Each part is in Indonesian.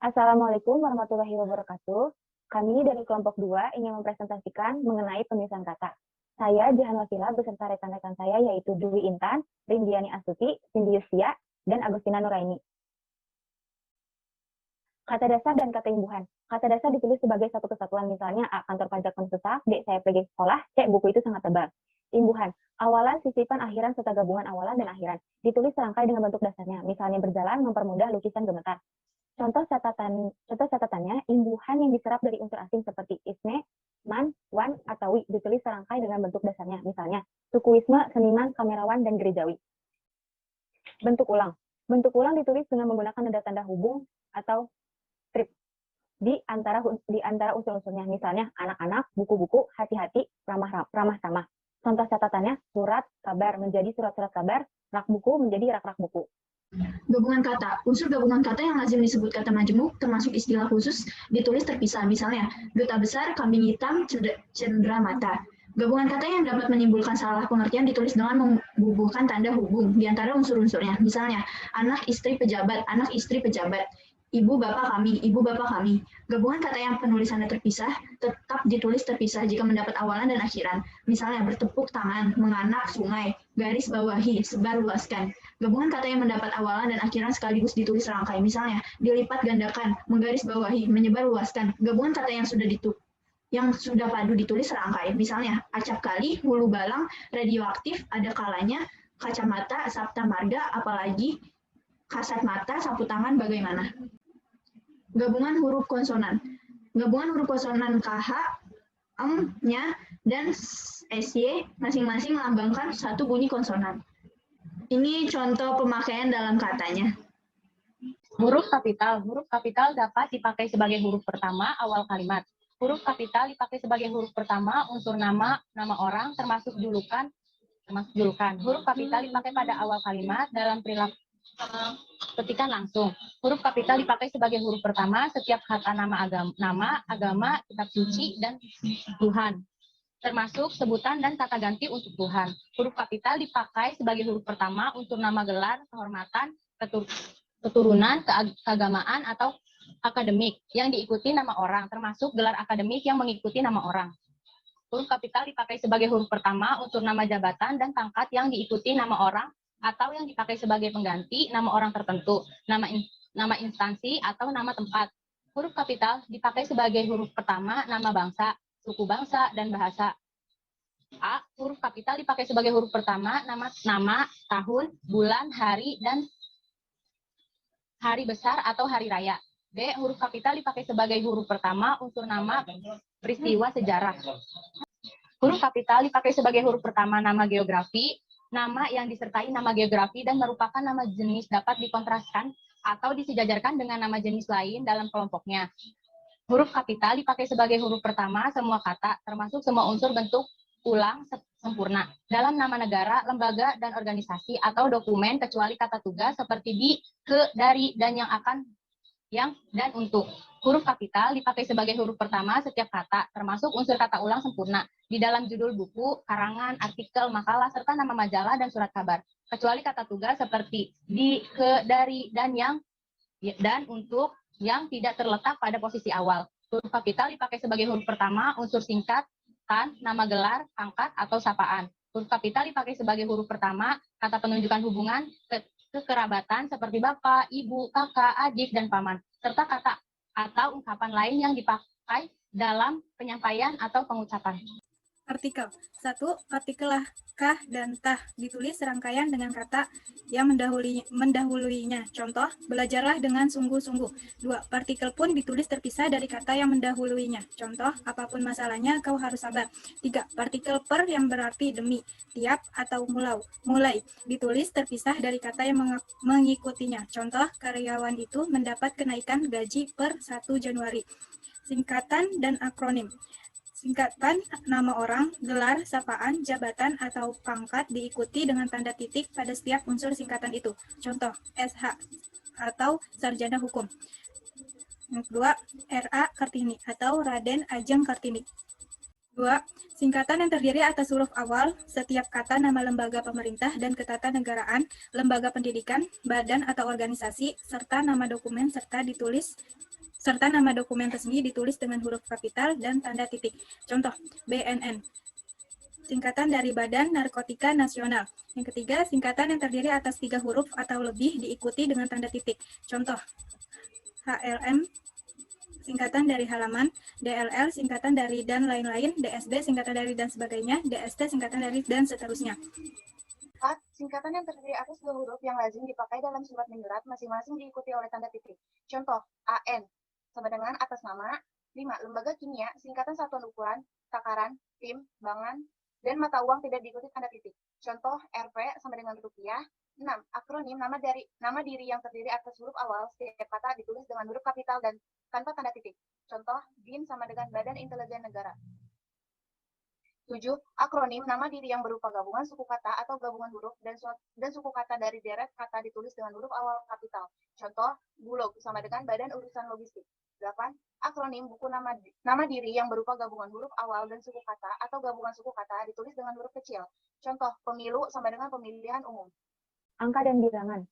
Assalamualaikum warahmatullahi wabarakatuh. Kami dari kelompok 2 ingin mempresentasikan mengenai penulisan kata. Saya Jihan Wasila beserta rekan-rekan saya yaitu Dwi Intan, Rindiani Astuti, Cindy Yustia, dan Agustina Nuraini. Kata dasar dan kata imbuhan. Kata dasar ditulis sebagai satu kesatuan, misalnya A. Kantor pajak Konsulta, B. Saya pergi sekolah, C. Buku itu sangat tebal. Imbuhan. Awalan, sisipan, akhiran, serta gabungan awalan dan akhiran. Ditulis serangkai dengan bentuk dasarnya, misalnya berjalan, mempermudah, lukisan, gemetar. Contoh catatannya, imbuhan yang diserap dari unsur asing seperti isme, man, wan, atau wi ditulis serangkai dengan bentuk dasarnya, misalnya sukuisme, seniman, kamerawan, dan gerejawi. Bentuk ulang. Bentuk ulang ditulis dengan menggunakan tanda-tanda hubung atau strip di antara unsur-unsurnya, misalnya anak-anak, buku-buku, hati-hati, ramah sama. Contoh catatannya, surat, kabar menjadi surat-surat kabar, rak buku menjadi rak-rak buku. Gabungan kata. Unsur gabungan kata yang lazim disebut kata majemuk, termasuk istilah khusus, ditulis terpisah. Misalnya, duta besar, kambing hitam, cendera mata. Gabungan kata yang dapat menimbulkan salah pengertian ditulis dengan membubuhkan tanda hubung di antara unsur-unsurnya. Misalnya, anak istri pejabat, ibu bapak kami. Gabungan kata yang penulisannya terpisah tetap ditulis terpisah jika mendapat awalan dan akhiran. Misalnya bertepuk tangan, menganak, sungai, garis bawahi, sebar luaskan. Gabungan kata yang mendapat awalan dan akhiran sekaligus ditulis serangkai. Misalnya dilipat gandakan, menggaris bawahi, menyebar luaskan. Gabungan kata yang sudah padu ditulis serangkai. Misalnya acap kali, hulu balang, radioaktif, ada kalanya, kacamata, sabta marga, apalagi kasat mata, sapu tangan, bagaimana. Gabungan huruf konsonan. Gabungan huruf konsonan KH, nya, dan SY masing-masing melambangkan satu bunyi konsonan. Ini contoh pemakaian dalam katanya. Huruf kapital. Huruf kapital dapat dipakai sebagai huruf pertama awal kalimat. Huruf kapital dipakai sebagai huruf pertama unsur nama, nama orang, termasuk julukan. Huruf kapital dipakai pada awal kalimat dalam perilaku ketikan langsung. Huruf kapital dipakai sebagai huruf pertama setiap kata nama, agama, kitab suci, dan Tuhan, termasuk sebutan dan kata ganti untuk Tuhan. Huruf kapital dipakai sebagai huruf pertama untuk nama gelar, kehormatan, keturunan, keagamaan, atau akademik yang diikuti nama orang, termasuk gelar akademik yang mengikuti nama orang. Huruf kapital dipakai sebagai huruf pertama untuk nama jabatan dan pangkat yang diikuti nama orang atau yang dipakai sebagai pengganti nama orang tertentu, nama instansi, atau nama tempat. Huruf kapital dipakai sebagai huruf pertama nama bangsa, suku bangsa, dan bahasa. A. Huruf kapital dipakai sebagai huruf pertama nama, tahun, bulan, hari, dan hari besar atau hari raya. B. Huruf kapital dipakai sebagai huruf pertama unsur nama, peristiwa sejarah. Huruf kapital dipakai sebagai huruf pertama nama geografi, nama yang disertai nama geografi dan merupakan nama jenis dapat dikontraskan atau disejajarkan dengan nama jenis lain dalam kelompoknya. Huruf kapital dipakai sebagai huruf pertama semua kata, termasuk semua unsur bentuk ulang sempurna dalam nama negara, lembaga, dan organisasi atau dokumen kecuali kata tugas seperti di, ke, dari, dan yang akan, yang, dan untuk. Huruf kapital dipakai sebagai huruf pertama setiap kata, termasuk unsur kata ulang sempurna di dalam judul buku, karangan, artikel, makalah, serta nama majalah dan surat kabar, kecuali kata tugas seperti di, ke, dari, dan yang, dan untuk, yang tidak terletak pada posisi awal. Huruf kapital dipakai sebagai huruf pertama unsur singkatan, nama gelar, pangkat, atau sapaan. Huruf kapital dipakai sebagai huruf pertama kata penunjukan hubungan kekerabatan seperti bapak, ibu, kakak, adik, dan paman, serta kata atau ungkapan lain yang dipakai dalam penyampaian atau pengucapan. Artikel. 1. Partikel kah dan tah ditulis serangkaian dengan kata yang mendahuluinya. Contoh, belajarlah dengan sungguh-sungguh. 2. Partikel pun ditulis terpisah dari kata yang mendahuluinya. Contoh, apapun masalahnya kau harus sabar. 3. Partikel per yang berarti demi, tiap, atau mulai ditulis terpisah dari kata yang mengikutinya. Contoh, karyawan itu mendapat kenaikan gaji per 1 Januari. Singkatan dan akronim. Singkatan nama orang, gelar, sapaan, jabatan, atau pangkat diikuti dengan tanda titik pada setiap unsur singkatan itu. Contoh, SH atau Sarjana Hukum. Yang kedua, RA Kartini atau Raden Ajeng Kartini. 2. Singkatan yang terdiri atas huruf awal setiap kata nama lembaga pemerintah dan ketatanegaraan, lembaga pendidikan, badan atau organisasi, serta nama dokumen serta ditulis serta nama dokumen resmi ditulis dengan huruf kapital dan tanda titik. Contoh, BNN, singkatan dari Badan Narkotika Nasional. Yang ketiga, singkatan yang terdiri atas 3 huruf atau lebih diikuti dengan tanda titik. Contoh, HLM, singkatan dari halaman, DLL, singkatan dari dan lain-lain, DSD, singkatan dari dan sebagainya, DST, singkatan dari dan seterusnya. 4. Singkatan yang terdiri atas 2 huruf yang lazim dipakai dalam surat menyurat masing-masing diikuti oleh tanda titik. Contoh, AN, sama dengan atas nama. 5. Lembaga kimia, singkatan satuan ukuran, takaran, tim, bangan, dan mata uang tidak diikuti tanda titik. Contoh, RP sama dengan rupiah. 6. Akronim nama diri yang terdiri atas huruf awal setiap kata ditulis dengan huruf kapital dan tanpa tanda titik. Contoh, BIN sama dengan Badan Intelijen Negara. 7. Akronim nama diri yang berupa gabungan suku kata atau gabungan huruf dan suku kata dari deret kata ditulis dengan huruf awal kapital. Contoh, Bulog sama dengan Badan Urusan Logistik. 8. Akronim buku nama diri yang berupa gabungan huruf awal dan suku kata atau gabungan suku kata ditulis dengan huruf kecil. Contoh, pemilu sama dengan pemilihan umum. Angka dan bilangan.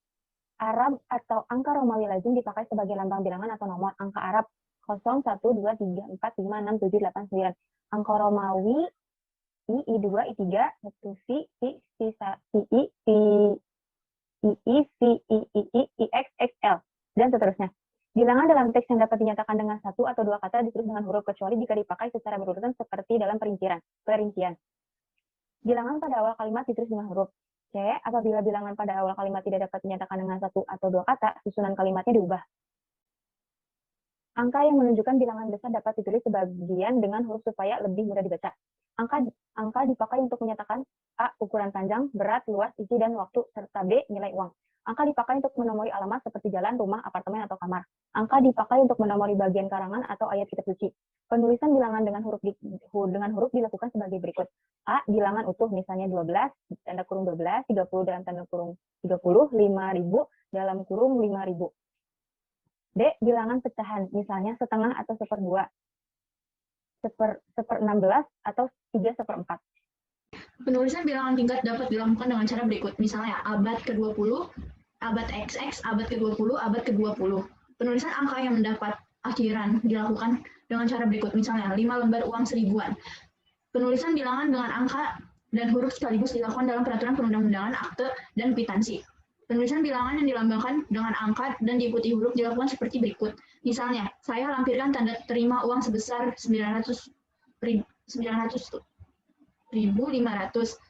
Arab atau angka Romawi lazim dipakai sebagai lambang bilangan atau nomor. Angka Arab 0, 1, 2, 3, 4, 5, 6, 7, 8, 9. Angka Romawi I2, I3, 1, V, VI, IX, XL, dan seterusnya. Bilangan dalam teks yang dapat dinyatakan dengan 1 atau 2 kata ditulis dengan huruf kecuali jika dipakai secara berurutan seperti dalam perincian. Bilangan pada awal kalimat ditulis dengan huruf C. Apabila bilangan pada awal kalimat tidak dapat dinyatakan dengan 1 atau 2 kata, susunan kalimatnya diubah. Angka yang menunjukkan bilangan besar dapat ditulis sebagian dengan huruf supaya lebih mudah dibaca. Angka dipakai untuk menyatakan A. Ukuran panjang, berat, luas, isi, dan waktu, serta B. Nilai uang. Angka dipakai untuk menomori alamat seperti jalan, rumah, apartemen, atau kamar. Angka dipakai untuk menomori bagian karangan atau ayat kitab suci. Penulisan bilangan dengan huruf dilakukan sebagai berikut. A. Bilangan utuh, misalnya 12, tanda kurung 12, 30 dalam tanda kurung 30, 5.000 dalam kurung 5.000. D. Bilangan pecahan, misalnya setengah atau 1/2. 1/16 atau 3/4. Penulisan bilangan tingkat dapat dilakukan dengan cara berikut. Misalnya, abad ke-20, abad XX, abad ke-20, abad ke-20. Penulisan angka yang mendapat akhiran dilakukan dengan cara berikut. Misalnya, 5 lembar uang 1000-an. Penulisan bilangan dengan angka dan huruf sekaligus dilakukan dalam peraturan perundang-undangan, akte, dan kwitansi. Penulisan bilangan yang dilambangkan dengan angka dan diikuti huruf dilakukan seperti berikut. Misalnya, saya lampirkan tanda terima uang sebesar 900.500.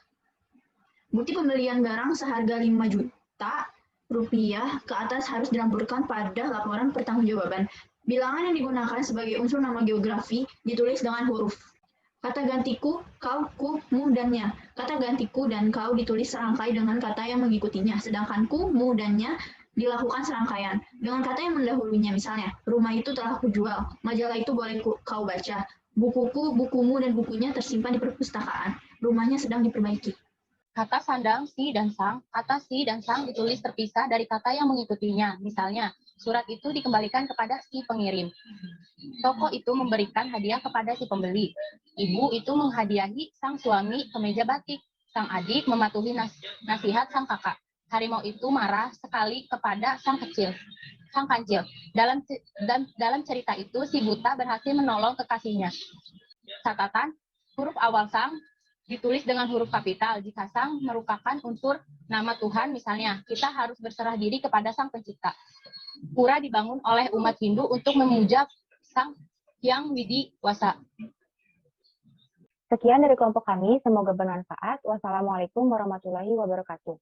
Bukti pembelian barang seharga 5 juta rupiah ke atas harus dilampirkan pada laporan pertanggungjawaban. Bilangan yang digunakan sebagai unsur nama geografi ditulis dengan huruf. Kata gantiku, kau, ku, mu, dan nya. Kata gantiku dan kau ditulis serangkai dengan kata yang mengikutinya, sedangkan ku, mu, dan nya dilakukan serangkaian. Dengan kata yang mendahulunya, misalnya, rumah itu telah kujual, majalah itu boleh kau baca, bukuku, bukumu, dan bukunya tersimpan di perpustakaan, rumahnya sedang diperbaiki. Kata sandang, si, dan sang. Kata si dan sang ditulis terpisah dari kata yang mengikutinya. Misalnya, surat itu dikembalikan kepada si pengirim. Toko itu memberikan hadiah kepada si pembeli. Ibu itu menghadiahi sang suami kemeja batik. Sang adik mematuhi nasihat sang kakak. Harimau itu marah sekali kepada sang kancil. Dalam cerita itu, si buta berhasil menolong kekasihnya. Catatan, huruf awal sang ditulis dengan huruf kapital. Jika sang merupakan unsur nama Tuhan, misalnya, kita harus berserah diri kepada Sang Pencipta. Pura dibangun oleh umat Hindu untuk memuja Sang Hyang Widi Wasa. Sekian dari kelompok kami, semoga bermanfaat. Wassalamualaikum warahmatullahi wabarakatuh.